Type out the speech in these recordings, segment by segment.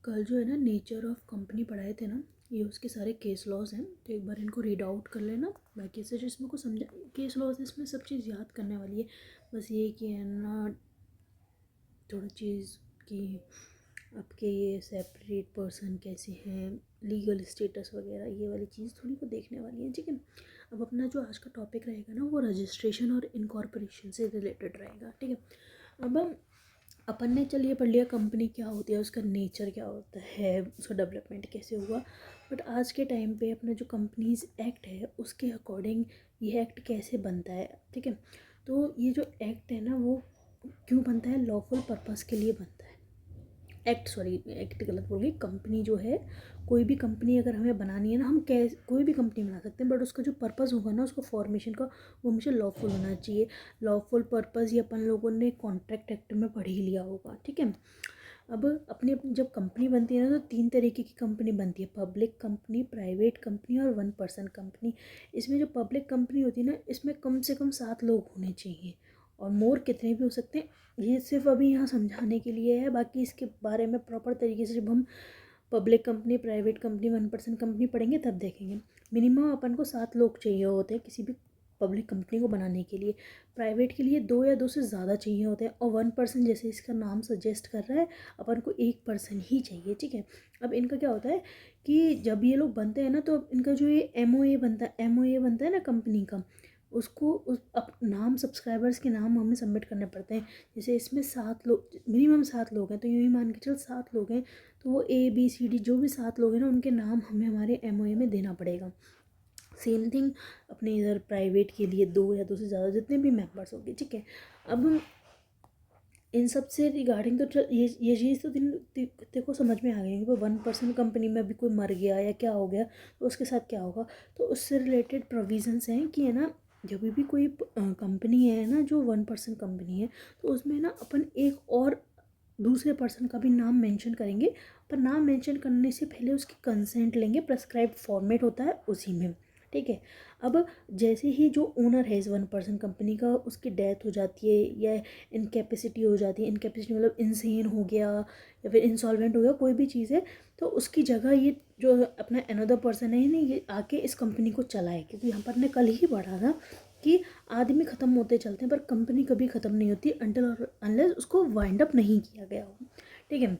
कल जो है ना नेचर ऑफ कंपनी पढ़ाए थे ना, ये उसके सारे केस लॉज हैं, तो एक बार इनको रीड आउट कर लेना। बाकी से जो इसमें को समझा केस लॉज इसमें सब चीज़ याद करने वाली है। बस ये कि है ना थोड़ा चीज़ कि आपके ये सेपरेट पर्सन कैसे हैं, लीगल स्टेटस वगैरह, ये वाली चीज़ थोड़ी को देखने वाली है। ठीक है, अब अपना जो आज का टॉपिक रहेगा ना वो रजिस्ट्रेशन और इनकॉर्पोरेशन से रिलेटेड रहेगा। ठीक है, अब अपन ने चलिए पढ़ लिया कंपनी क्या होती है, उसका नेचर क्या होता है, उसका डेवलपमेंट कैसे हुआ। बट आज के टाइम पे अपना जो कंपनीज एक्ट है उसके अकॉर्डिंग ये एक्ट कैसे बनता है। ठीक है, तो ये जो एक्ट है ना वो क्यों बनता है, लॉफुल पर्पस के लिए बनता है। एक्ट गलत बोल गई। कंपनी जो है, कोई भी कंपनी अगर हमें बनानी है ना, हम कोई भी कंपनी बना सकते हैं, बट उसका जो पर्पज़ होगा ना उसको फॉर्मेशन का, वो हमेशा लॉफुल होना चाहिए। लॉफुल पर्पज़ ये अपन लोगों ने कॉन्ट्रैक्ट एक्ट में पढ़ ही लिया होगा। ठीक है, अब अपनी अपनी जब कंपनी बनती है ना तो 3 तरीके की कंपनी बनती है, पब्लिक कंपनी, प्राइवेट कंपनी और 1 पर्सन कंपनी। इसमें जो पब्लिक कंपनी होती है ना, इसमें कम से कम 7 लोग होने चाहिए, और मोर कितने भी हो सकते हैं। ये सिर्फ अभी यहाँ समझाने के लिए है, बाकी इसके बारे में प्रॉपर तरीके से जब हम public company, private company, 1 person company पढ़ेंगे तब देखेंगे। मिनिमम अपन को 7 लोग चाहिए होते हैं किसी भी पब्लिक कंपनी को बनाने के लिए। प्राइवेट के लिए 2 या 2 से ज़्यादा चाहिए होते हैं, और 1 पर्सन जैसे इसका नाम सजेस्ट कर रहा है, अपन को 1 पर्सन ही चाहिए। ठीक है, अब इनका क्या होता है कि जब ये लोग बनते हैं ना तो इनका जो ये एमओए बनता है ना कंपनी का, उसको नाम, सब्सक्राइबर्स के नाम हमें सबमिट करने पड़ते हैं। जैसे इसमें 7 लोग, मिनिमम 7 लोग हैं, तो यूँ ही मान के चल 7 लोग हैं, तो वो ABCD जो भी 7 लोग हैं ना उनके नाम हमें हमारे एमओए में देना पड़ेगा। सेम थिंग अपने इधर प्राइवेट के लिए 2 या 2 से ज़्यादा जितने भी मेंबर्स होंगे। ठीक है, अब इन सब से रिगार्डिंग तो चल ये चीज़ तो तेरे को समझ में आ गई कि 1 पर्सन कंपनी में अभी कोई मर गया या क्या हो गया तो उसके साथ क्या होगा। तो उससे रिलेटेड प्रोविजंस हैं कि है ना, जब भी कोई कंपनी है ना जो 1 पर्सन कंपनी है, तो उसमें ना अपन एक और दूसरे पर्सन का भी नाम मेंशन करेंगे, पर नाम मेंशन करने से पहले उसकी कंसेंट लेंगे। प्रेस्क्राइब्ड फॉर्मेट होता है उसी में। ठीक है, अब जैसे ही जो ओनर है इस 1 पर्सन कंपनी का, उसकी डेथ हो जाती है या इनकेपेसिटी हो जाती है, इनकेपेसिटी मतलब इंसेन हो गया या फिर इंसॉल्वेंट हो गया, कोई भी चीज़ है, तो उसकी जगह ये जो अपना अनदर पर्सन है ना, ये आके इस कंपनी को चलाए। क्योंकि यहाँ पर ने कल ही पढ़ा था कि आदमी ख़त्म होते चलते हैं पर कंपनी कभी ख़त्म नहीं होती अनटिल और अनलेस उसको वाइंड अप नहीं किया गया हो। ठीक है,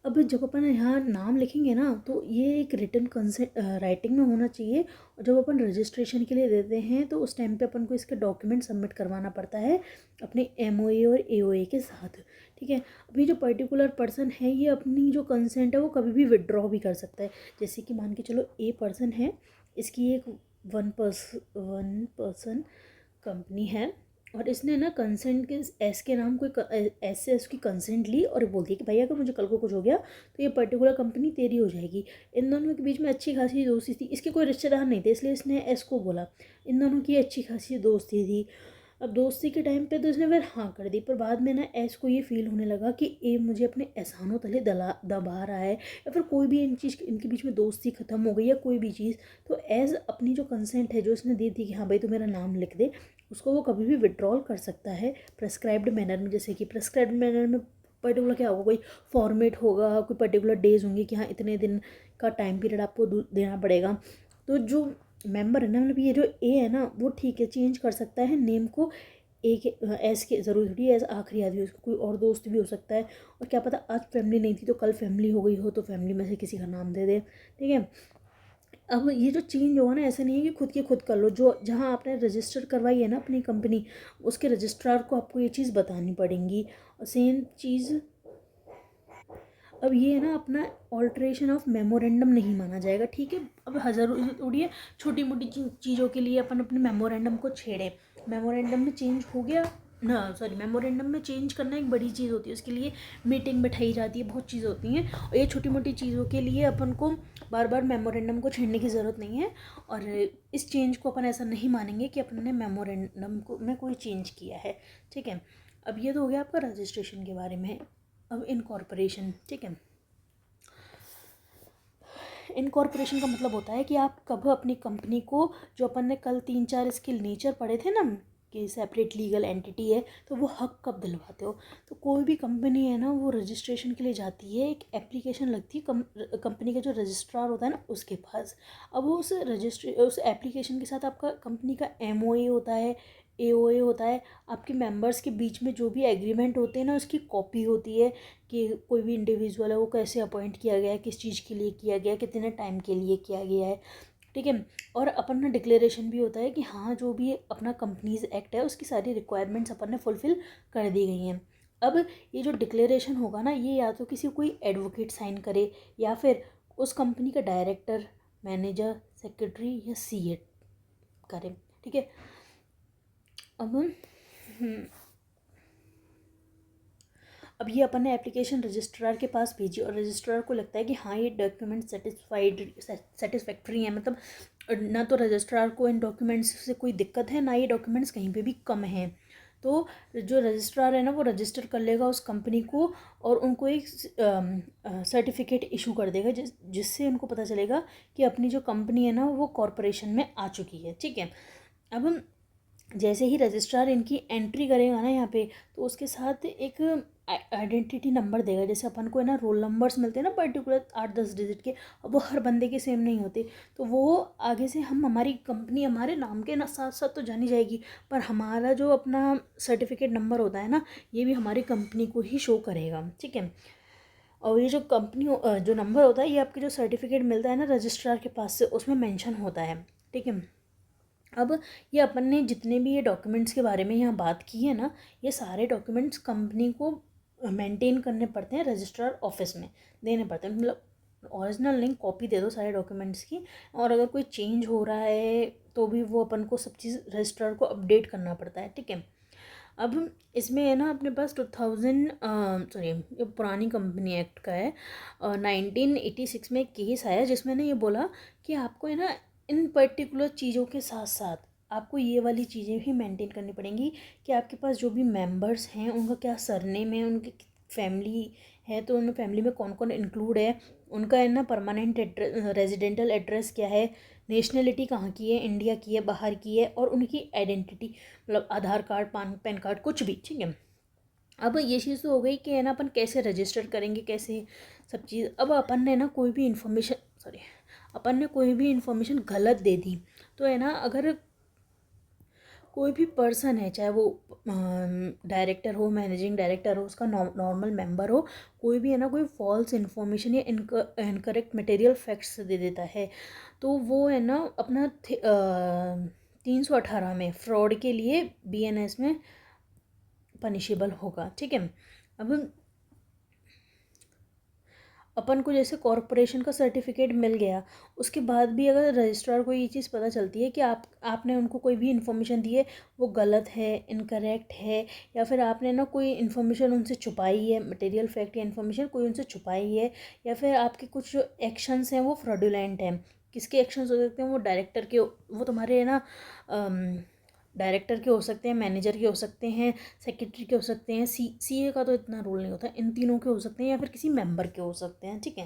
अब जब अपन यहाँ नाम लिखेंगे ना तो ये एक रिटन कंसेंट राइटिंग में होना चाहिए, और जब अपन रजिस्ट्रेशन के लिए देते हैं तो उस टाइम पे अपन को इसके डॉक्यूमेंट सबमिट करवाना पड़ता है अपने एमओए और एओए के साथ। ठीक है, अभी जो पर्टिकुलर पर्सन है ये अपनी जो कंसेंट है वो कभी भी विड्रॉ भी कर सकता है। जैसे कि मान के चलो A पर्सन है, इसकी एक 1 पर्सन कंपनी है, और इसने ना कंसेंट के एस के नाम कोई एस से उसकी कंसेंट ली और बोल दी कि भाई अगर मुझे कल को कुछ हो गया तो ये पर्टिकुलर कंपनी तेरी हो जाएगी। इन दोनों के बीच में अच्छी खासी दोस्ती थी, इसके कोई रिश्तेदार नहीं थे इसलिए इसने एस को बोला। इन दोनों की अच्छी खासी दोस्ती थी। अब दोस्ती के टाइम पे तो इसने फिर हाँ कर दी, पर बाद में ना एस को ये फील होने लगा कि ए मुझे अपने एहसानों तले दबा रहा है, या फिर कोई भी इनके बीच में दोस्ती ख़त्म हो गई या कोई भी चीज़, तो एज अपनी जो कंसेंट है जो इसने दी थी कि हाँ भाई तू मेरा नाम लिख दे, उसको वो कभी भी विड्रॉल कर सकता है प्रेस्क्राइब्ड मैनर में। जैसे कि प्रेस्क्राइब्ड मैनर में पर्टिकुलर क्या होगा, कोई फॉर्मेट होगा, कोई पर्टिकुलर डेज होंगे कि हाँ इतने दिन का टाइम पीरियड आपको देना पड़ेगा। तो जो मेंबर है ना, मतलब ये जो ए है ना वो ठीक है चेंज कर सकता है नेम को। ए के एस के ज़रूरी थोड़ी एज आखिरी आदमी, उसको कोई और दोस्त भी हो सकता है, और क्या पता आज फैमिली नहीं थी तो कल फैमिली हो गई हो तो फैमिली में से किसी का नाम दे दे। ठीक है, अब ये जो चेंज होगा ना ऐसा नहीं है कि खुद कर लो, जो जहाँ आपने रजिस्टर करवाई है ना अपनी कंपनी, उसके रजिस्ट्रार को आपको ये चीज़ बतानी पड़ेगी। और सेम चीज़ अब ये है ना, अपना ऑल्ट्रेशन ऑफ मेमोरेंडम नहीं माना जाएगा। ठीक है, अब हज़ारों थोड़ी है, छोटी मोटी चीज़ों के लिए अपन अपने मेमोरेंडम को छेड़ें। मेमोरेंडम में चेंज हो गया ना, सॉरी, मेमोरेंडम में चेंज करना एक बड़ी चीज़ होती है, उसके लिए मीटिंग बैठाई जाती है, बहुत चीज़ होती हैं, और ये छोटी मोटी चीज़ों के लिए अपन को बार बार मेमोरेंडम को छेड़ने की ज़रूरत नहीं है। और इस चेंज को अपन ऐसा नहीं मानेंगे कि अपन ने मेमोरेंडम को में कोई चेंज किया है। ठीक है, अब ये तो हो गया आपका रजिस्ट्रेशन के बारे में। अब इनकॉर्पोरेशन, ठीक है, इनकॉर्पोरेशन का मतलब होता है कि आप कब अपनी कंपनी को, जो अपन ने कल 3-4 इसके नेचर पढ़े थे ना कि सेपरेट लीगल एंटिटी है, तो वो हक कब दिलवाते हो? तो कोई भी कंपनी है ना, वो रजिस्ट्रेशन के लिए जाती है, एक एप्लीकेशन लगती है कंपनी का जो रजिस्ट्रार होता है ना उसके पास। अब उस एप्लीकेशन के साथ आपका कंपनी का MOA होता है, AOA होता है, आपके मेंबर्स के बीच में जो भी एग्रीमेंट होते हैं ना उसकी कॉपी होती है कि कोई भी इंडिविजुअल है वो कैसे अपॉइंट किया गया है, किस चीज़ के लिए किया गया है, कितने टाइम के लिए किया गया है, ठीक है। और अपन ना डिक्लेरेशन भी होता है कि हाँ जो भी अपना कंपनीज एक्ट है उसकी सारी रिक्वायरमेंट्स अपन ने फुलफ़िल कर दी गई हैं। अब ये जो डिक्लेरेशन होगा ना, ये या तो किसी कोई एडवोकेट साइन करे या फिर उस कंपनी का डायरेक्टर, मैनेजर, सेक्रेटरी या CA करे, ठीक है। अब अब ये अपन ने एप्लीकेशन रजिस्ट्रार के पास भेजी और रजिस्ट्रार को लगता है कि हाँ ये डॉक्यूमेंट सेटिस्फैक्ट्री हैं, मतलब ना तो रजिस्ट्रार को इन डॉक्यूमेंट्स से कोई दिक्कत है, ना ये डॉक्यूमेंट्स कहीं पे भी कम हैं। तो जो रजिस्ट्रार है ना वो रजिस्टर कर लेगा उस कंपनी को और उनको एक सर्टिफिकेट इशू कर देगा जिससे उनको पता चलेगा कि अपनी जो कंपनी है ना वो कॉरपोरेशन में आ चुकी है, ठीक है। अब जैसे ही रजिस्ट्रार इनकी एंट्री करेगा ना यहाँ पे, तो उसके साथ एक आइडेंटिटी नंबर देगा। जैसे अपन को है ना रोल नंबर्स मिलते हैं ना पर्टिकुलर 8-10 डिजिट के, अब वो हर बंदे के सेम नहीं होते, तो वो आगे से हमारी कंपनी हमारे नाम के ना साथ साथ तो जानी जाएगी, पर हमारा जो अपना सर्टिफिकेट नंबर होता है ना ये भी हमारी कंपनी को ही शो करेगा, ठीक है। और ये जो जो नंबर होता है ये आपके जो सर्टिफिकेट मिलता है ना रजिस्ट्रार के पास से उसमें मेंशन होता है, ठीक है। अब ये अपन ने जितने भी ये डॉक्यूमेंट्स के बारे में यहाँ बात की है ना, ये सारे डॉक्यूमेंट्स कंपनी को मेंटेन करने पड़ते हैं, रजिस्ट्रार ऑफिस में देने पड़ते हैं, मतलब ओरिजिनल नहीं, कॉपी दे दो सारे डॉक्यूमेंट्स की। और अगर कोई चेंज हो रहा है तो भी वो अपन को सब चीज़ रजिस्ट्रार को अपडेट करना पड़ता है, ठीक है। अब इसमें है ना अपने पास 2000 ये पुरानी कंपनी एक्ट का है, 1986 में एक केस आया जिसमें ना ये बोला कि आपको है ना इन पर्टिकुलर चीज़ों के साथ साथ आपको ये वाली चीज़ें भी मेंटेन करनी पड़ेंगी कि आपके पास जो भी मेंबर्स हैं उनका क्या सरनेम है, उनकी फैमिली है तो उन फैमिली में कौन कौन इंक्लूड है, उनका है ना परमानेंट रेजिडेंटल एड्रेस क्या है, नेशनलिटी कहाँ की है, इंडिया की है, बाहर की है, और उनकी आइडेंटिटी मतलब आधार कार्ड, पैन कार्ड, कुछ भी, ठीक है। अब ये चीज़ तो हो गई कि है ना अपन कैसे रजिस्टर करेंगे, कैसे सब चीज़। अब अपन ने ना कोई भी इंफॉर्मेशन गलत दे दी तो है ना, अगर कोई भी पर्सन है चाहे वो डायरेक्टर हो, मैनेजिंग डायरेक्टर हो, उसका नॉर्मल मेंबर हो, कोई भी है ना कोई फॉल्स इन्फॉर्मेशन या इनकरेक्ट मटेरियल फैक्ट्स दे देता है तो वो है ना अपना 318 में फ्रॉड के लिए BNS में पनिशेबल होगा, ठीक है। अब अपन को जैसे कॉरपोरेशन का सर्टिफिकेट मिल गया, उसके बाद भी अगर रजिस्ट्रार को ये चीज़ पता चलती है कि आपने उनको कोई भी इन्फॉर्मेशन दी है वो गलत है, इनकरेक्ट है, या फिर आपने ना कोई इन्फॉर्मेशन उनसे छुपाई है, मटेरियल फैक्ट या इन्फॉर्मेशन कोई उनसे छुपाई है, या फिर आपके कुछ एक्शंस हैं वो फ्रॉडुलेंट हैं। किसके एक्शंस हो सकते हैं? वो डायरेक्टर के, वो तुम्हारे है ना डायरेक्टर के हो सकते हैं, मैनेजर के हो सकते हैं, सेक्रेटरी के हो सकते हैं, CA का तो इतना रोल नहीं होता, इन तीनों के हो सकते हैं, या फिर किसी मेंबर के हो सकते हैं, ठीक है।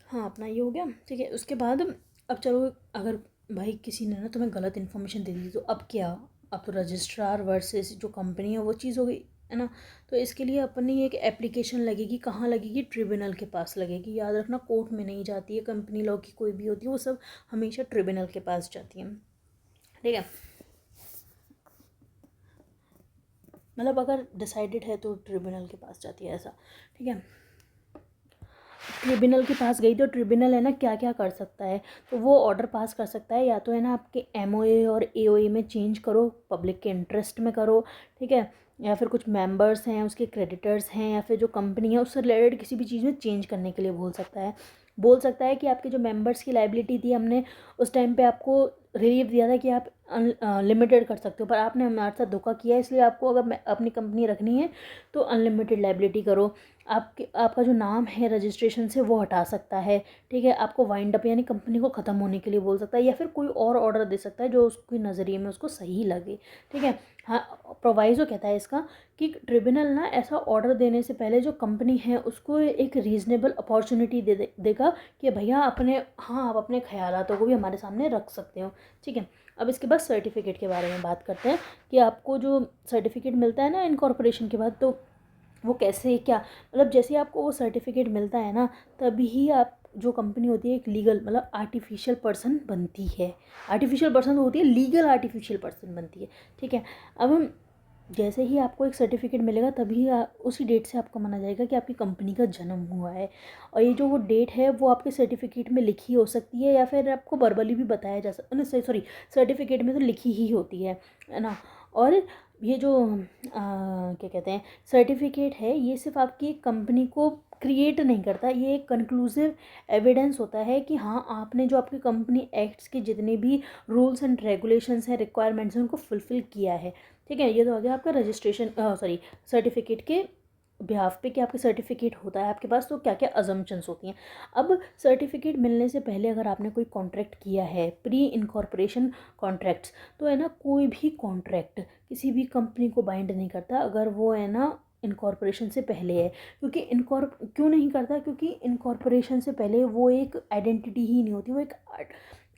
हाँ अपना ये हो गया, ठीक है। उसके बाद अब चलो, अगर भाई किसी ने ना तुम्हें गलत इन्फॉर्मेशन दे दी तो अब क्या? अब तो रजिस्ट्रार वर्सेस जो कंपनी है वो चीज़ हो गई है ना। तो इसके लिए अपनी एक एप्लीकेशन लगेगी, कहाँ लगेगी? ट्रिब्यूनल के पास लगेगी। याद रखना, कोर्ट में नहीं जाती है, कंपनी लॉ की कोई भी होती है वो सब हमेशा ट्रिब्यूनल के पास जाती है, ठीक है। मतलब अगर डिसाइडेड है तो ट्रिब्यूनल के पास जाती है, ऐसा, ठीक है। ट्रिब्यूनल के पास गई तो ट्रिब्यूनल है ना क्या क्या कर सकता है, तो वो ऑर्डर पास कर सकता है, या तो है ना आपके MOA और AOA में चेंज करो, पब्लिक के इंटरेस्ट में करो, ठीक है, या फिर कुछ मेंबर्स हैं उसके क्रेडिटर्स हैं, या फिर जो कंपनी है उससे रिलेटेड किसी भी चीज़ में चेंज करने के लिए बोल सकता है कि आपके जो मेंबर्स की लाइबिलिटी थी, हमने उस टाइम पे आपको रिलीफ दिया था कि आप लिमिटेड कर सकते हो, पर आपने हमारे साथ धोखा किया, इसलिए आपको अगर अपनी कंपनी रखनी है तो अनलिमिटेड लाइबिलिटी करो। आपका जो नाम है रजिस्ट्रेशन से वो हटा सकता है, ठीक है। आपको वाइंड अप यानी कंपनी को ख़त्म होने के लिए बोल सकता है, या फिर कोई और ऑर्डर दे सकता है जो उसके नज़रिए में उसको सही लगे, ठीक है। हाँ, प्रोवाइज़ो कहता है इसका कि ट्रिब्यूनल ना ऐसा ऑर्डर देने से पहले जो कंपनी है उसको एक रीज़नेबल अपॉर्चुनिटी देगा कि भैया आप अपने ख्यालातों को भी हमारे सामने रख सकते हो, ठीक है। अब इसके बाद सर्टिफिकेट के बारे में बात करते हैं कि आपको जो सर्टिफिकेट मिलता है ना इनकॉर्पोरेशन के बाद, तो वो कैसे क्या, मतलब जैसे आपको वो सर्टिफिकेट मिलता है ना, तभी ही आप जो कंपनी होती है एक लीगल मतलब आर्टिफिशियल पर्सन बनती है। आर्टिफिशियल पर्सन होती है, लीगल आर्टिफिशियल पर्सन बनती है, ठीक है। अब हम जैसे ही आपको एक सर्टिफिकेट मिलेगा तभी उसी डेट से आपको माना जाएगा कि आपकी कंपनी का जन्म हुआ है। और ये जो वो डेट है वो आपके सर्टिफिकेट में लिखी हो सकती है या फिर आपको वर्बली भी बताया जा सकता है, सॉरी सर्टिफिकेट में तो लिखी ही होती है ना। और ये जो क्या कहते हैं सर्टिफिकेट है, ये सिर्फ आपकी कंपनी को क्रिएट नहीं करता, ये एक कंक्लूसिव एविडेंस होता है कि हाँ आपने जो आपकी कंपनी एक्ट्स के जितने भी रूल्स एंड रेगुलेशंस हैं, रिक्वायरमेंट्स हैं, उनको फुलफ़िल किया है, ठीक है। ये तो आ गया आपका रजिस्ट्रेशन सॉरी सर्टिफिकेट के बिहाफ पे कि आपके सर्टिफिकेट होता है आपके पास, तो क्या क्या अजम्पशंस होती हैं। अब सर्टिफिकेट मिलने से पहले अगर आपने कोई कॉन्ट्रैक्ट किया है, प्री इनकॉर्पोरेशन कॉन्ट्रैक्ट्स, तो है ना कोई भी कॉन्ट्रैक्ट किसी भी कंपनी को बाइंड नहीं करता अगर वो है ना इनकॉर्पोरेशन से पहले है। क्योंकि क्यों नहीं करता, क्योंकि इनकॉर्पोरेशन से पहले वो एक आइडेंटिटी ही नहीं होती, वो एक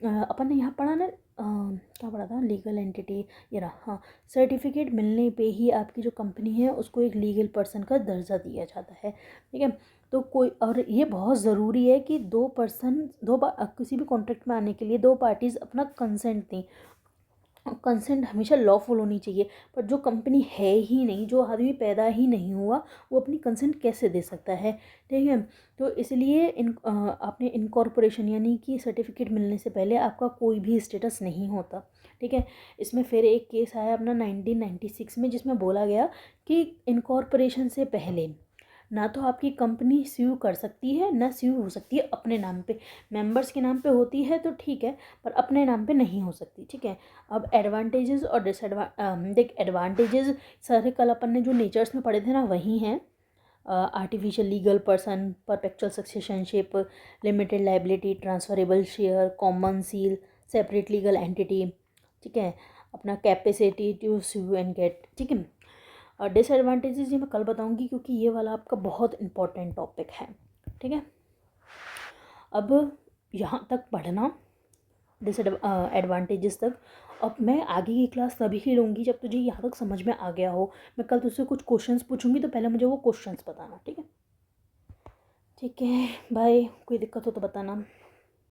अपन ने यहाँ पढ़ा ना क्या पढ़ा था, लीगल एंटिटी, ये रहा, हाँ। सर्टिफिकेट मिलने पे ही आपकी जो कंपनी है उसको एक लीगल पर्सन का दर्जा दिया जाता है, ठीक है। तो कोई, और ये बहुत ज़रूरी है कि किसी भी कॉन्ट्रैक्ट में आने के लिए दो पार्टीज़ अपना कंसेंट दें। कंसेंट हमेशा लॉफुल होनी चाहिए, पर जो कंपनी है ही नहीं, जो आदमी पैदा ही नहीं हुआ, वो अपनी कंसेंट कैसे दे सकता है, ठीक है। तो इसलिए आपने इनकॉर्पोरेशन यानी कि सर्टिफिकेट मिलने से पहले आपका कोई भी स्टेटस नहीं होता, ठीक है। इसमें फिर एक केस आया अपना 1996 में, जिसमें बोला गया कि इनकॉर्पोरेशन से पहले ना तो आपकी कंपनी स्यू कर सकती है ना स्यू हो सकती है अपने नाम पे। मेंबर्स के नाम पे होती है तो ठीक है, पर अपने नाम पे नहीं हो सकती, ठीक है। अब एडवांटेजेस और देख एडवांटेजेस सारे कल अपन ने जो नेचर्स में पढ़े थे ना वही हैं। Artificial legal person, perpetual successionship, limited liability, transferable share, common seal, separate legal entity, ठीक है। अपना capacity to sue and get, ठीक है। और डिसएडवांटेजेस ये मैं कल बताऊंगी क्योंकि ये वाला आपका बहुत इंपॉर्टेंट टॉपिक है, ठीक है। अब यहाँ तक पढ़ना एडवांटेजेस तक। अब मैं आगे की क्लास तभी ही लूँगी जब तुझे यहाँ तक समझ में आ गया हो। मैं कल तुझसे कुछ क्वेश्चंस पूछूंगी तो पहले मुझे वो क्वेश्चंस बताना, ठीक है। ठीक है, बाय। कोई दिक्कत हो तो बताना।